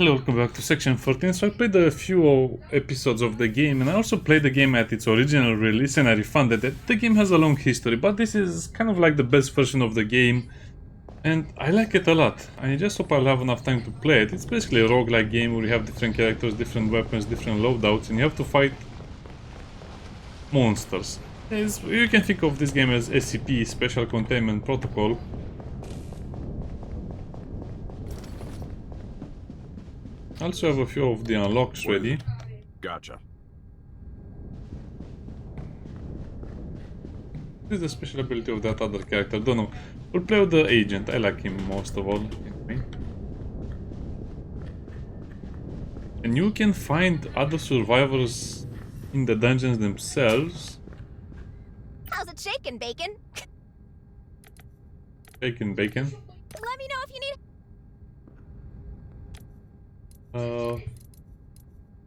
Hello, welcome back to section 14. So I played a few episodes of the game, and I also played the game at its original release, and I refunded it. The game has a long history, but this is kind of like the best version of the game, and I like it a lot. I just hope I'll have enough time to play it. It's basically a roguelike game where you have different characters, different weapons, different loadouts, and you have to fight monsters. You can think of this game as SCP, Special Containment Protocol. I also have a few of the unlocks ready. Gotcha. This is the special ability of that other character. Don't know. We'll play with the agent. I like him most of all. And you can find other survivors in the dungeons themselves. How's it shaking, Bacon? Bacon, bacon. Let me know if you need...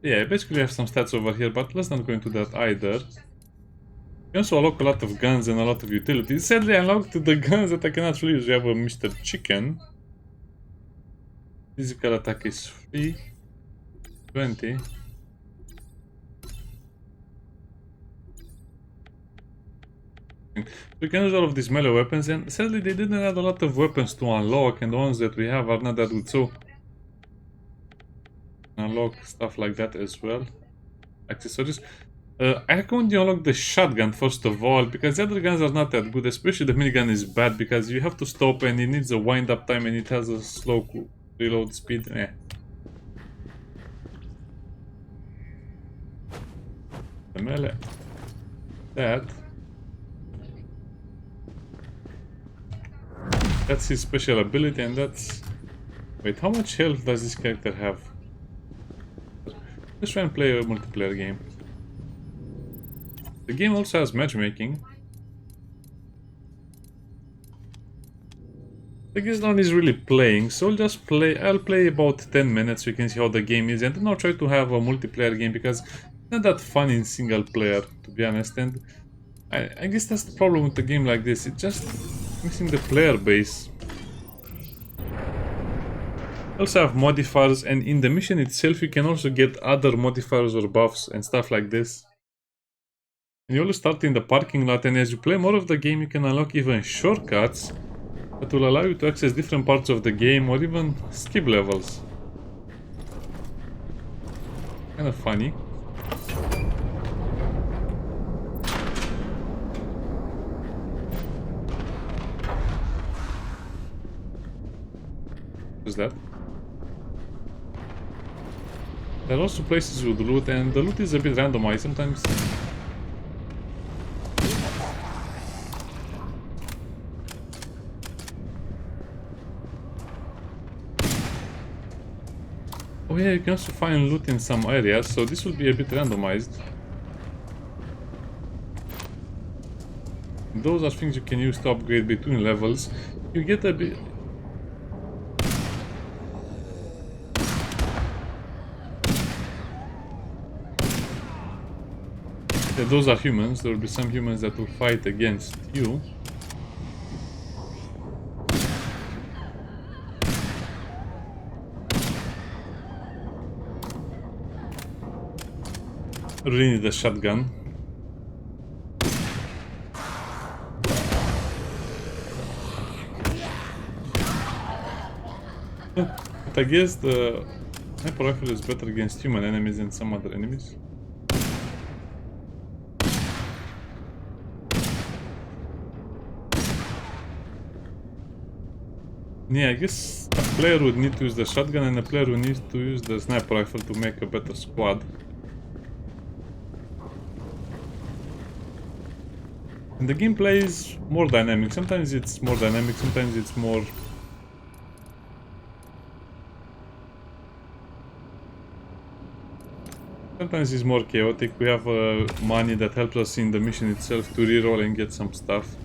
Yeah, basically I have some stats over here, but let's not go into that either. You also unlock a lot of guns and a lot of utilities. Sadly, I unlocked the guns that I cannot really use. We have a Mr. Chicken. Physical attack is free. 20. We can use all of these melee weapons, and sadly they didn't add a lot of weapons to unlock, and the ones that we have are not that good, so unlock stuff like that as well. Accessories. I recommend you unlock the shotgun first of all, because the other guns are not that good, especially the minigun is bad because you have to stop and it needs a wind up time and it has a slow reload speed. The melee. That's his special ability, and that's... Wait, how much health does this character have? Let's try and play a multiplayer game. The game also has matchmaking. I guess no one is really playing, so I'll play about 10 minutes so you can see how the game is, and then I'll try to have a multiplayer game because it's not that fun in single player, to be honest, and I guess that's the problem with a game like this. It's just missing the player base. Also have modifiers, and in the mission itself you can also get other modifiers or buffs and stuff like this. And you always start in the parking lot, and as you play more of the game you can unlock even shortcuts that will allow you to access different parts of the game or even skip levels. Kind of funny. What's that? There are also places with loot, and the loot is a bit randomized sometimes. Oh yeah, you can also find loot in some areas, so this will be a bit randomized. Those are things you can use to upgrade between levels. You get a bit... Yeah, those are humans. There will be some humans that will fight against you. I really need a shotgun. But I guess the sniper rifle is better against human enemies than some other enemies. Yeah, I guess a player would need to use the shotgun and a player would need to use the sniper rifle to make a better squad. And the gameplay is more dynamic. Sometimes it's more dynamic, sometimes it's more... Sometimes it's more chaotic. We have money that helps us in the mission itself to reroll and get some stuff.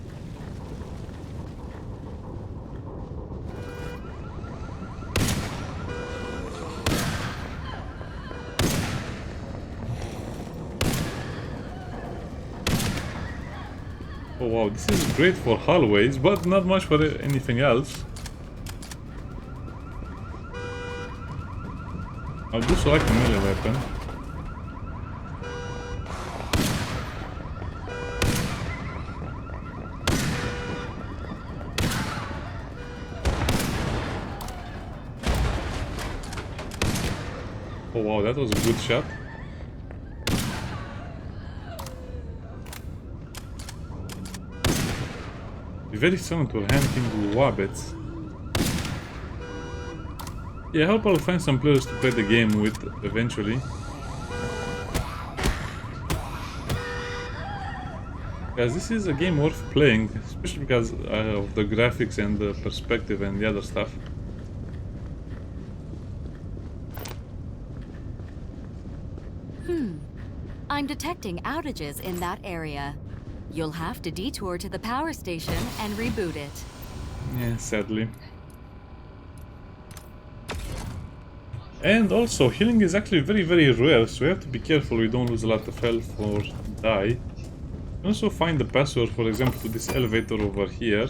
Oh wow, this is great for hallways, but not much for anything else. I'll do select a melee weapon. Oh wow, that was a good shot. Be very soon to hunting wabbits. Yeah, I hope I'll find some players to play the game with eventually. Because this is a game worth playing, especially because of the graphics and the perspective and the other stuff. I'm detecting outages in that area. You'll have to detour to the power station and reboot it. Yeah, sadly. And also, healing is actually very, very rare, so we have to be careful we don't lose a lot of health or die. You can also find the password, for example, to this elevator over here.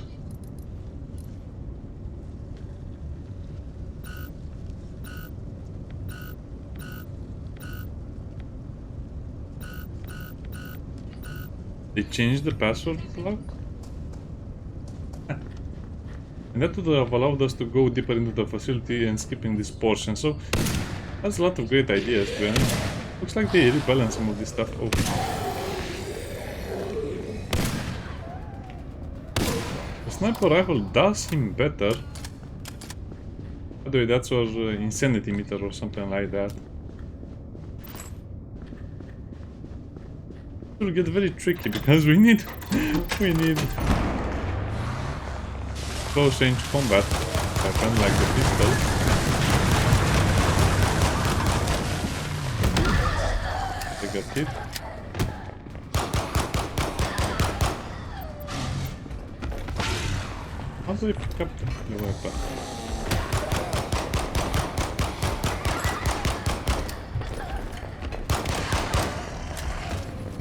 They changed the password lock? And that would have allowed us to go deeper into the facility and skipping this portion, so that's a lot of great ideas, to be honest. Looks like they rebalance some of this stuff. Oh. The sniper rifle does seem better. By the way, that's our insanity meter or something like that. It will get very tricky because we need close range combat weapon like the pistol. They got hit. How do I pick up the weapon?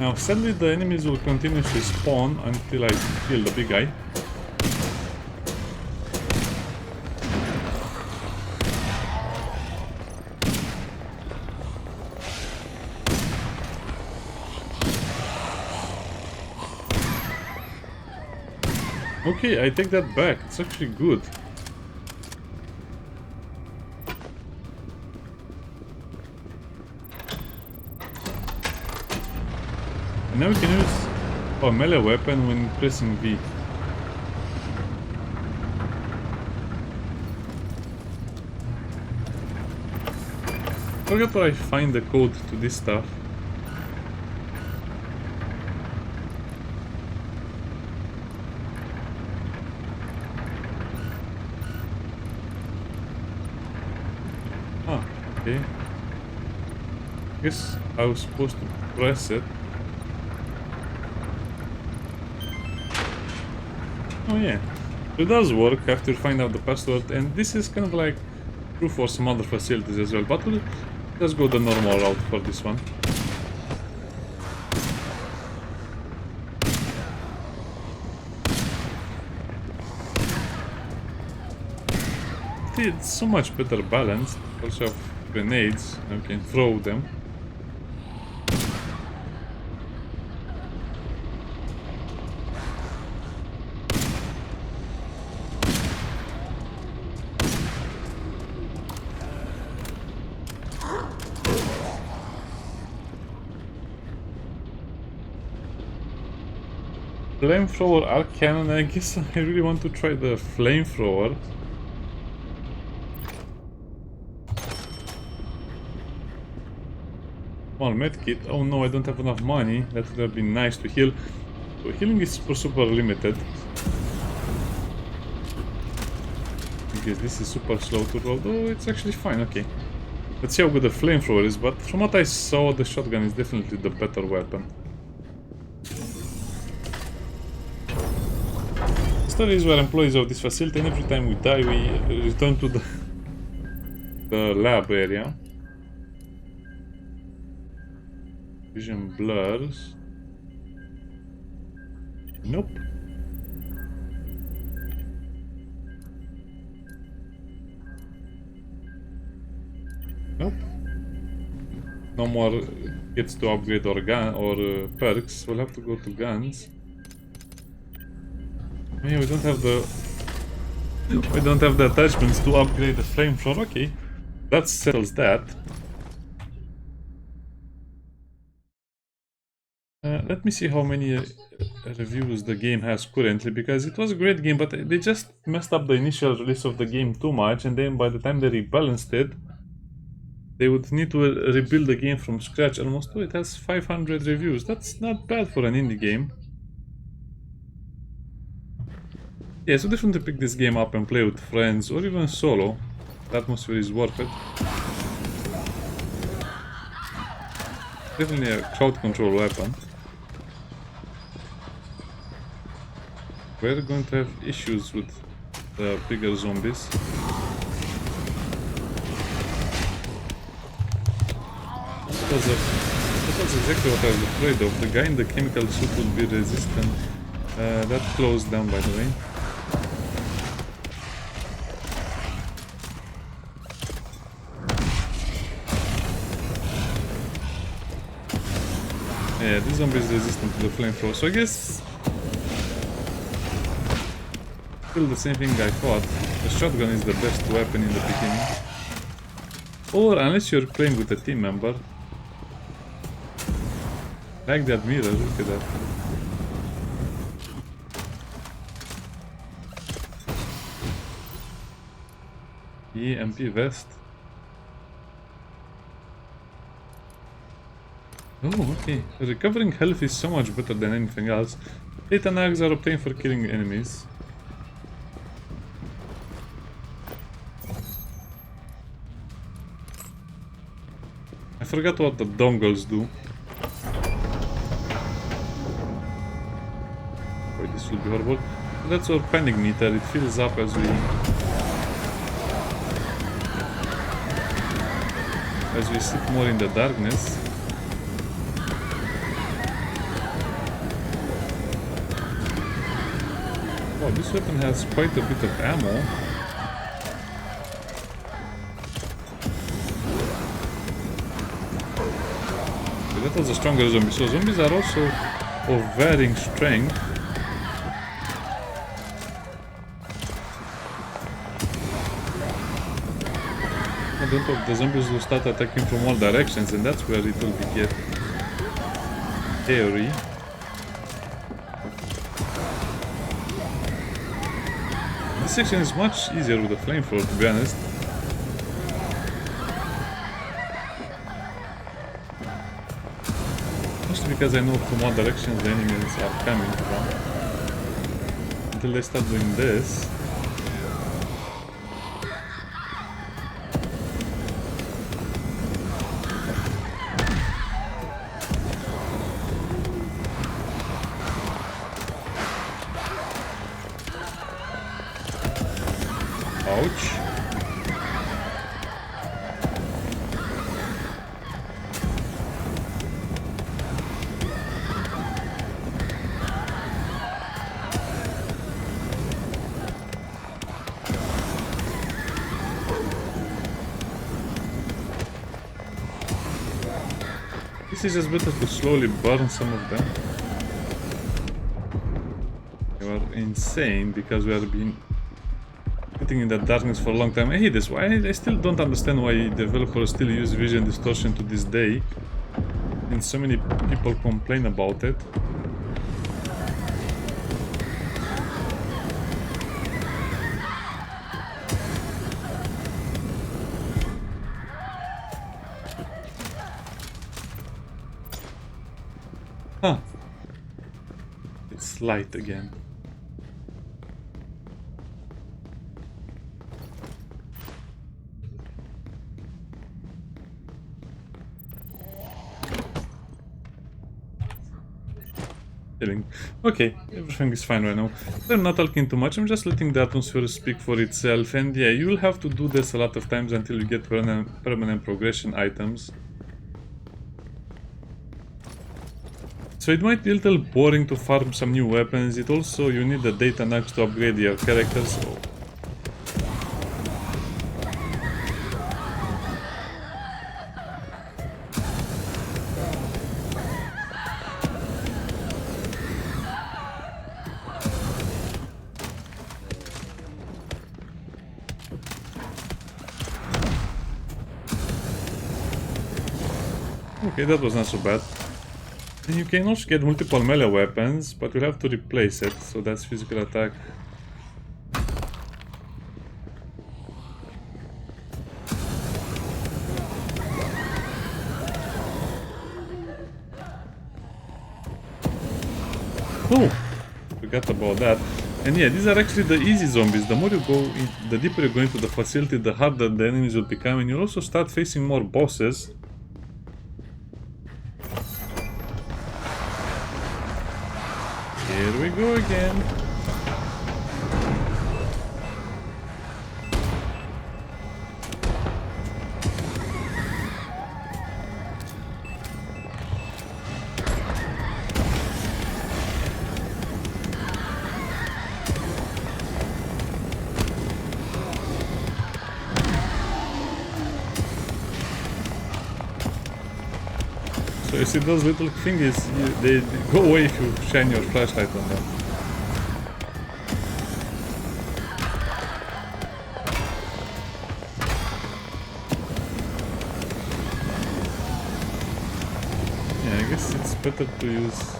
Now, sadly, the enemies will continuously spawn until I kill the big guy. Okay, I take that back. It's actually good. Now we can use a melee weapon when pressing V. Forgot where I find the code to this stuff. Ah, okay. Guess I was supposed to press it. Oh yeah, so it does work after you find out the password, and this is kind of like true for some other facilities as well, but we'll just go the normal route for this one. It's so much better balanced. Also have grenades, and we can throw them. Flamethrower arc cannon, I guess I really want to try the flamethrower. One medkit. Oh no, I don't have enough money. That would have been nice to heal. So healing is super limited. Because this is super slow to roll, though it's actually fine, okay. Let's see how good the flamethrower is, but from what I saw, the shotgun is definitely the better weapon. Stories were employees of this facility, and every time we die, we return to the lab area. Vision blurs. Nope. Nope. no more kits to upgrade or gun or perks. We'll have to go to guns. Yeah, we don't have the attachments to upgrade the flamethrower. Okay, that settles that. Let me see how many reviews the game has currently, because it was a great game, but they just messed up the initial release of the game too much, and then by the time they rebalanced it, they would need to rebuild the game from scratch almost. Oh, it has 500 reviews. That's not bad for an indie game. Yeah, so definitely pick this game up and play with friends or even solo. The atmosphere is worth it. Definitely a crowd control weapon. We're going to have issues with the bigger zombies. That was exactly what I was afraid of. The guy in the chemical suit will be resistant. That closed down, by the way. Yeah, this zombie is resistant to the flamethrower, so I guess still the same thing I thought. The shotgun is the best weapon in the beginning. Or unless you're playing with a team member. Like that mirror, look at that. EMP vest. Oh, okay. Recovering health is so much better than anything else. Data nags are obtained for killing enemies. I forgot what the dongles do. Oh, this will be horrible. That's our panic meter. It fills up as we sit more in the darkness. Wow, this weapon has quite a bit of ammo. Okay, that was a stronger zombie. So zombies are also of varying strength. I don't know if the zombies will start attacking from all directions, and that's where it will get scary. This section is much easier with the flamethrower, to be honest. Mostly because I know from what directions the enemies are coming from. Until they start doing this. Ouch. This is just better to slowly burn some of them. They are insane because we have been sitting in the darkness for a long time. I hate this. Why? I still don't understand why developers still use vision distortion to this day. And so many people complain about it. Huh. It's light again. Okay, everything is fine right now. I'm not talking too much, I'm just letting the atmosphere speak for itself, and yeah, you will have to do this a lot of times until you get permanent progression items. So it might be a little boring to farm some new weapons. It also, you need the data nugs to upgrade your character, so... Okay, that was not so bad. And you can also get multiple melee weapons, but you'll have to replace it, so that's physical attack. Oh! Forgot about that. And yeah, these are actually the easy zombies. The more you go, the deeper you go into the facility, the harder the enemies will become, and you'll also start facing more bosses. Here we go again. So you see those little thingies, they go away if you shine your flashlight on them. Yeah, I guess it's better to use...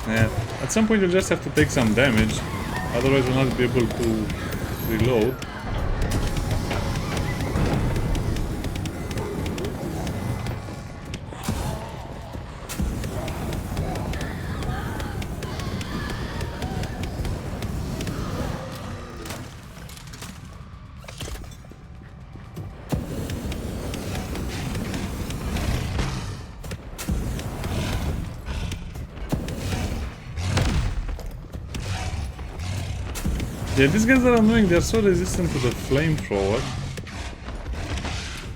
Yeah, at some point you'll just have to take some damage, otherwise you'll not be able to reload. Yeah, these guys are annoying, they're so resistant to the flamethrower.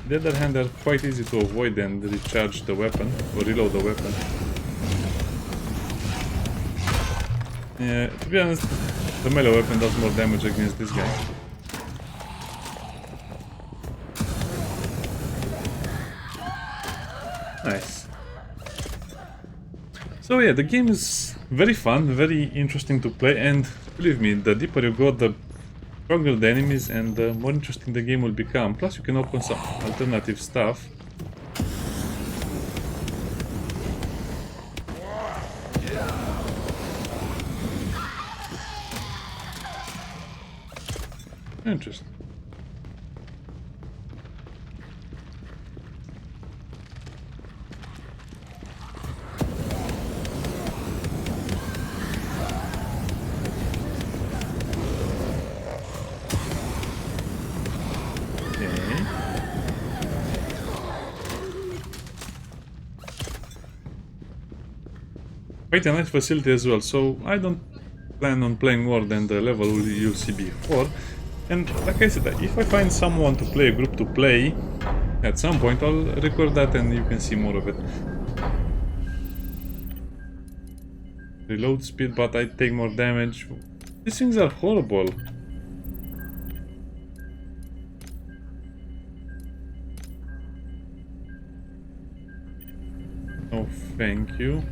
On the other hand, they're quite easy to avoid and recharge the weapon, or reload the weapon. Yeah, to be honest, the melee weapon does more damage against this guy. Nice. So yeah, the game is very fun, very interesting to play, and believe me, the deeper you go, the stronger the enemies and the more interesting the game will become. Plus you can open some alternative stuff. Interesting. Quite a nice facility as well, so I don't plan on playing more than the level you'll see before. And like I said, if I find someone to play, a group to play, at some point I'll record that and you can see more of it. Reload speed, but I take more damage. These things are horrible. Oh, thank you.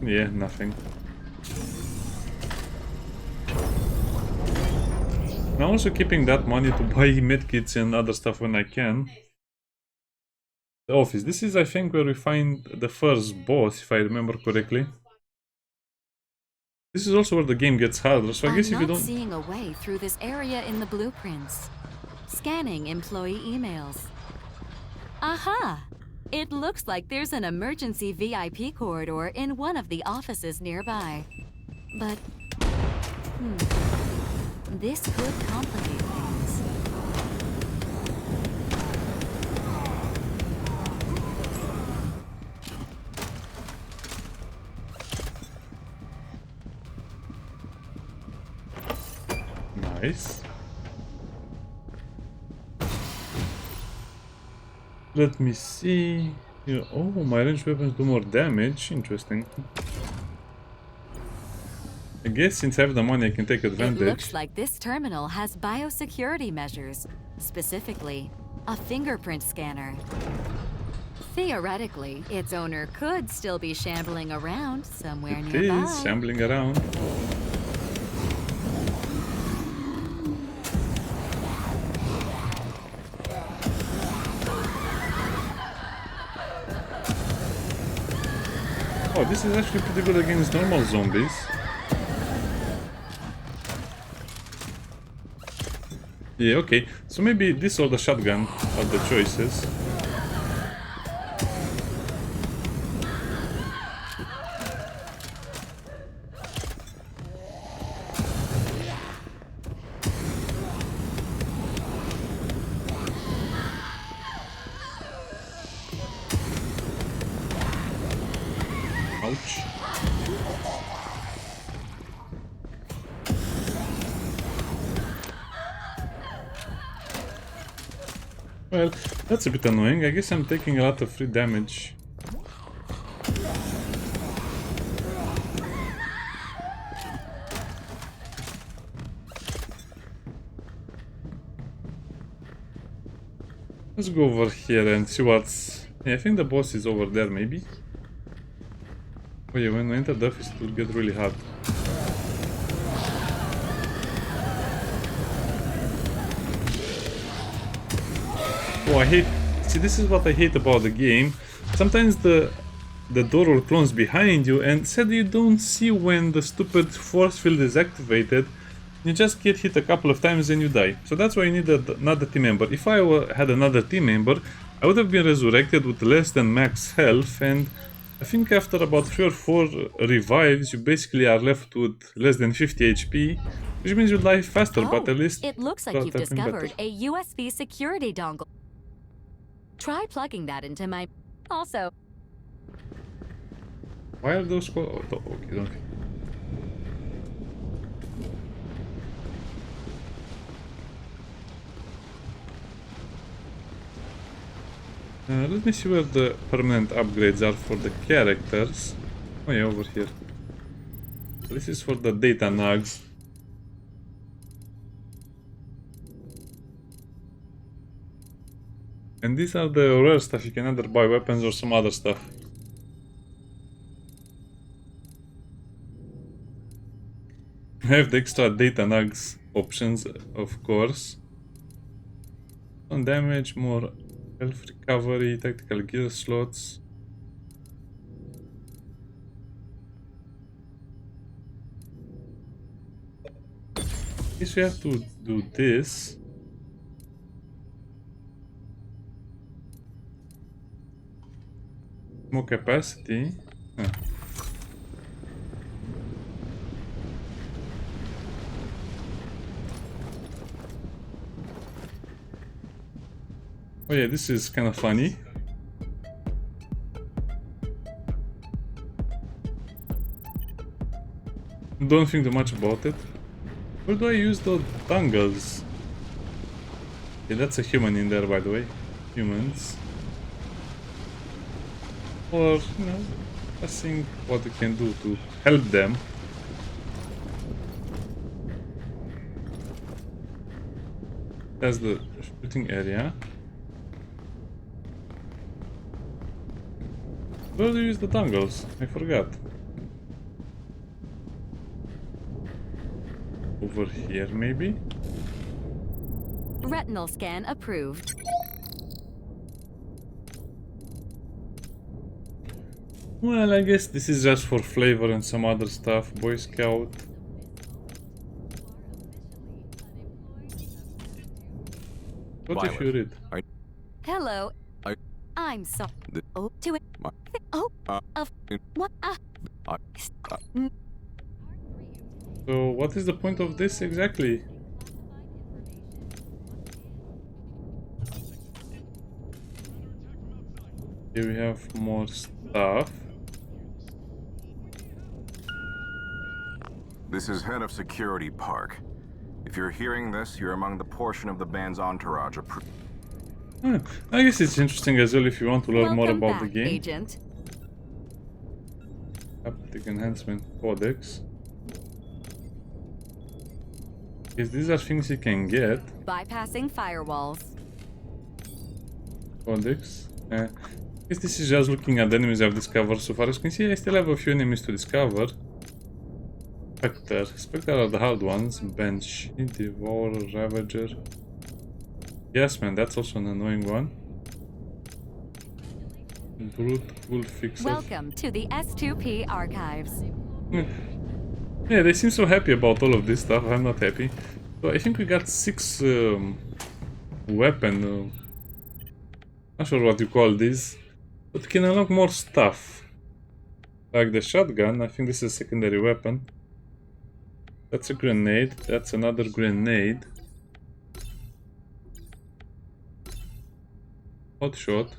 Yeah, nothing. I'm also keeping that money to buy medkits and other stuff when I can. The office. This is, I think, where we find the first boss, if I remember correctly. This is also where the game gets harder, so I guess if you don't... I'm not seeing a way through this area in the blueprints. Scanning employee emails. Aha! It looks like there's an emergency VIP corridor in one of the offices nearby. But, this could complicate things. Nice. Let me see. Yeah, oh, my ranged weapons do more damage. Interesting. I guess since I have the money, I can take advantage. It looks like this terminal has biosecurity measures, specifically a fingerprint scanner. Theoretically, its owner could still be shambling around somewhere It nearby. is shambling around. Oh, this is actually pretty good against normal zombies. Yeah, okay. So maybe this or the shotgun are the choices. Ouch. Well, that's a bit annoying. I guess I'm taking a lot of free damage. Let's go over here and see what's... Yeah, I think the boss is over there, maybe? Oh yeah, when we enter the office it will get really hard. Oh, I hate... See, this is what I hate about the game. Sometimes the door will close behind you, and sadly you don't see when the stupid force field is activated. You just get hit a couple of times and you die. So that's why you need another team member. If I had another team member, I would have been resurrected with less than max health, and I think after about 3 or 4 revives, you basically are left with less than 50 HP, which means you die faster, but at least it looks like that you've have been discovered better. a USB security dongle. Try plugging that into my... Also, Why are those called? Oh, okay, don't. Let me see where the permanent upgrades are for the characters. Oh yeah, over here. This is for the data nugs. And these are the rare stuff. You can either buy weapons or some other stuff. I have the extra data nugs options, of course. On damage, more health recovery, tactical gear slots. I guess we have to do this. More capacity. Huh. Oh yeah, this is kind of funny. Don't think too much about it. Where do I use the dongles? Yeah, that's a human in there, by the way. Humans. Or, you know, seeing what we can do to help them. That's the shooting area. Where do you use the dongles? I forgot. Over here, maybe? retinal scan approved. Well, I guess this is just for flavor and some other stuff. Boy Scout. What if you read? Hello. I'm sorry. Oh, to it. Oh, of what? So, what is the point of this exactly? Here we have more stuff. This is head of security, Park. If you're hearing this, you're among the portion of the band's entourage approved. I guess it's interesting as well if you want to learn more Welcome about back, the game. Agent. Haptic Enhancement Codex. Yes, these are things you can get. Bypassing firewalls. Codex. Guess this is just looking at the enemies I've discovered so far. As you can see, I still have a few enemies to discover. Spectre are the hard ones. Bench, Devourer, Ravager. Yes, man, that's also an annoying one. Brute, Wolf Fixer. Welcome to the S2P archives. Yeah, they seem so happy about all of this stuff. I'm not happy. So I think we got 6 weapon. Not sure what you call these, but we can unlock more stuff. Like the shotgun. I think this is a secondary weapon. That's a grenade. That's another grenade. Hot shot.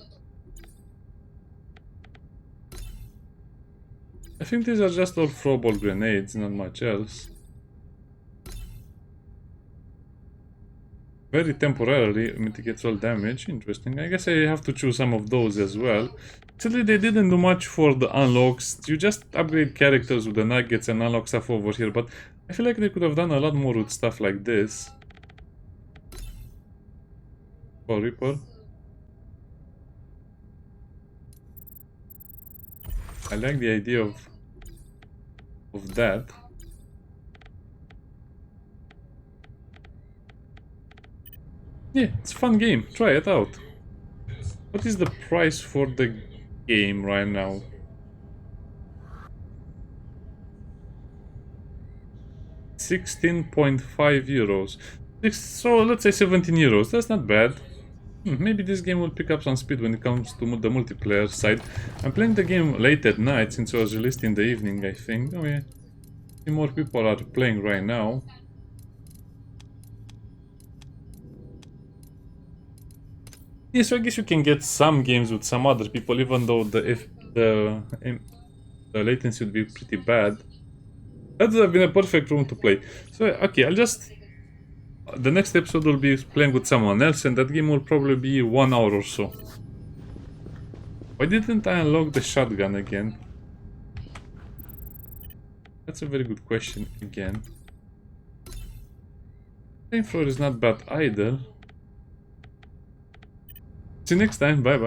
I think these are just all throwable grenades, not much else. Very temporarily mitigates all damage. Interesting. I guess I have to choose some of those as well. Actually, they didn't do much for the unlocks. You just upgrade characters with the nuggets and unlock stuff over here, but I feel like they could have done a lot more with stuff like this. Oh, Reaper. I like the idea of that. Yeah, it's a fun game. Try it out. What is the price for the game right now? €16.5. So let's say 17 euros. That's not bad. Maybe this game will pick up some speed when it comes to the multiplayer side. I'm playing the game late at night since it was released in the evening, I think. Oh yeah, more people are playing right now. Yeah, so I guess you can get some games with some other people, even though the latency would be pretty bad. That would have been a perfect room to play. So okay, the next episode will be playing with someone else, and that game will probably be 1 hour or so. Why didn't I unlock the shotgun again? That's a very good question again. Flamethrower is not bad either. See you next time, bye bye.